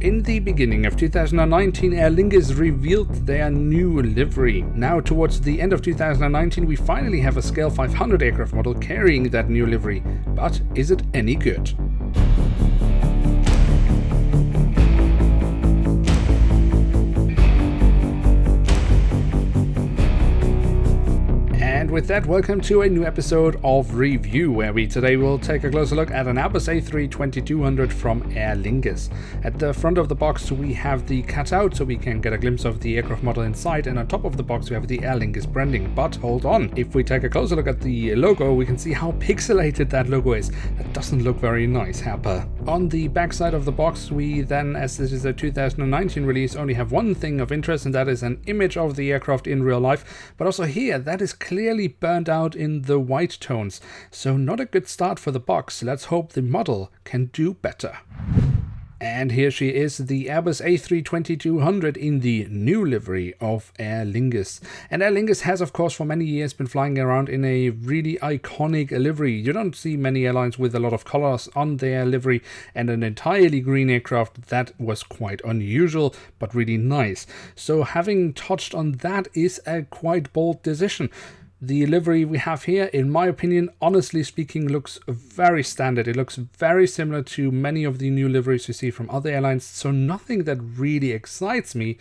In the beginning of 2019, Aer Lingus revealed their new livery. Now, towards the end of 2019, we finally have a Scale 500 aircraft model carrying that new livery. But is it any good? And with that, welcome to a new episode of Review, where we today will take a closer look at an Airbus A320-200 from Aer Lingus. At the front of the box we have the cutout, so we can get a glimpse of the aircraft model inside, and on top of the box we have the Aer Lingus branding. But hold on, if we take a closer look at the logo, we can see how pixelated that logo is. That doesn't look very nice, Herpa. On the back side of the box we then, as this is a 2019 release, only have one thing of interest, and that is an image of the aircraft in real life. But also here, that is clearly burned out in the white tones, so not a good start for the box. Let's hope the model can do better. And here she is, the Airbus A320-200 in the new livery of Aer Lingus. And Aer Lingus has, of course, for many years been flying around in a really iconic livery. You don't see many airlines with a lot of colors on their livery, and an entirely green aircraft, that was quite unusual, but really nice. So having touched on that is a quite bold decision. The livery we have here, in my opinion, honestly speaking, looks very standard. It looks very similar to many of the new liveries you see from other airlines, so nothing that really excites me,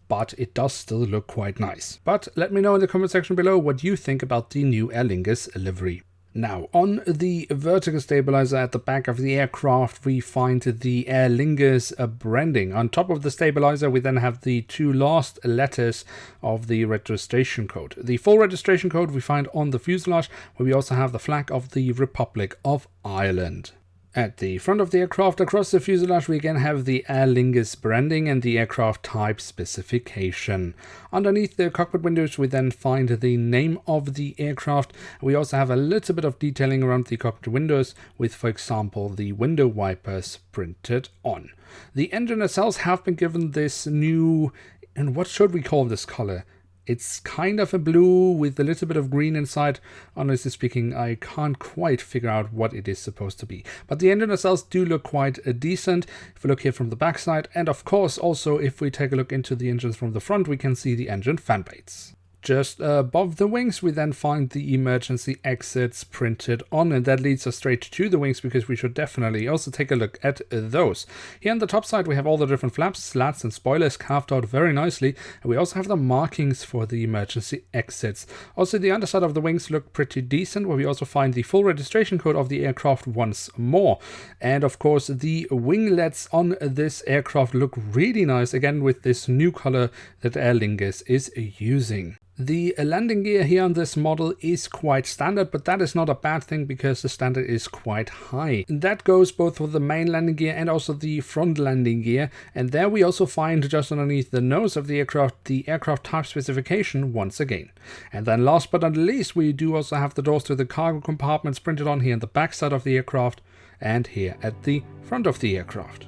but it does still look quite nice. But let me know in the comment section below what you think about the new Aer Lingus livery. Now, on the vertical stabilizer at the back of the aircraft, we find the Aer Lingus branding. On top of the stabilizer, we then have the two last letters of the registration code. The full registration code we find on the fuselage, where we also have the flag of the Republic of Ireland. At the front of the aircraft, across the fuselage, we again have the Aer Lingus branding and the aircraft type specification. Underneath the cockpit windows, we then find the name of the aircraft. We also have a little bit of detailing around the cockpit windows with, for example, the window wipers printed on. The engine nacelles have been given this new, and what should we call this color? It's kind of a blue with a little bit of green inside. Honestly speaking, I can't quite figure out what it is supposed to be. But the engine nacelles do look quite decent if we look here from the backside. And of course, also if we take a look into the engines from the front, we can see the engine fan blades. Just above the wings, we then find the emergency exits printed on, and that leads us straight to the wings, because we should definitely also take a look at those. Here on the top side, we have all the different flaps, slats and spoilers carved out very nicely, and we also have the markings for the emergency exits. Also, the underside of the wings look pretty decent, where we also find the full registration code of the aircraft once more. And of course, the winglets on this aircraft look really nice, again with this new color that Aer Lingus is using. The landing gear here on this model is quite standard, but that is not a bad thing because the standard is quite high. That goes both for the main landing gear and also the front landing gear. And there we also find, just underneath the nose of the aircraft type specification once again. And then last but not least, we do also have the doors to the cargo compartments printed on here on the back side of the aircraft and here at the front of the aircraft.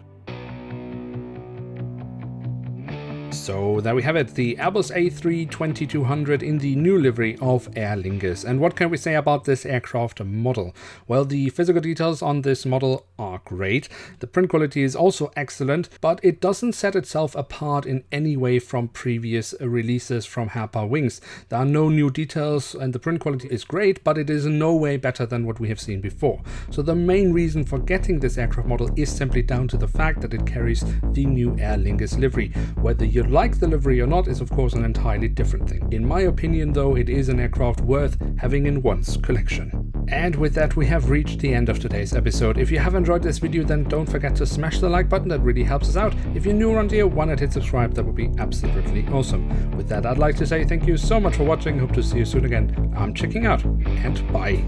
So there we have it, the Airbus A320-200 in the new livery of Aer Lingus. And what can we say about this aircraft model? Well, the physical details on this model are great. The print quality is also excellent, but it doesn't set itself apart in any way from previous releases from Herpa Wings. There are no new details and the print quality is great, but it is in no way better than what we have seen before. So the main reason for getting this aircraft model is simply down to the fact that it carries the new Aer Lingus livery. Whether you like the livery or not is of course an entirely different thing. In my opinion though, it is an aircraft worth having in one's collection. And with that, we have reached the end of today's episode. If you have enjoyed this video, then don't forget to smash the like button, that really helps us out. If you're new around here, why not hit subscribe? That would be absolutely awesome. With that, I'd like to say thank you so much for watching. Hope to see you soon again. I'm checking out, and bye.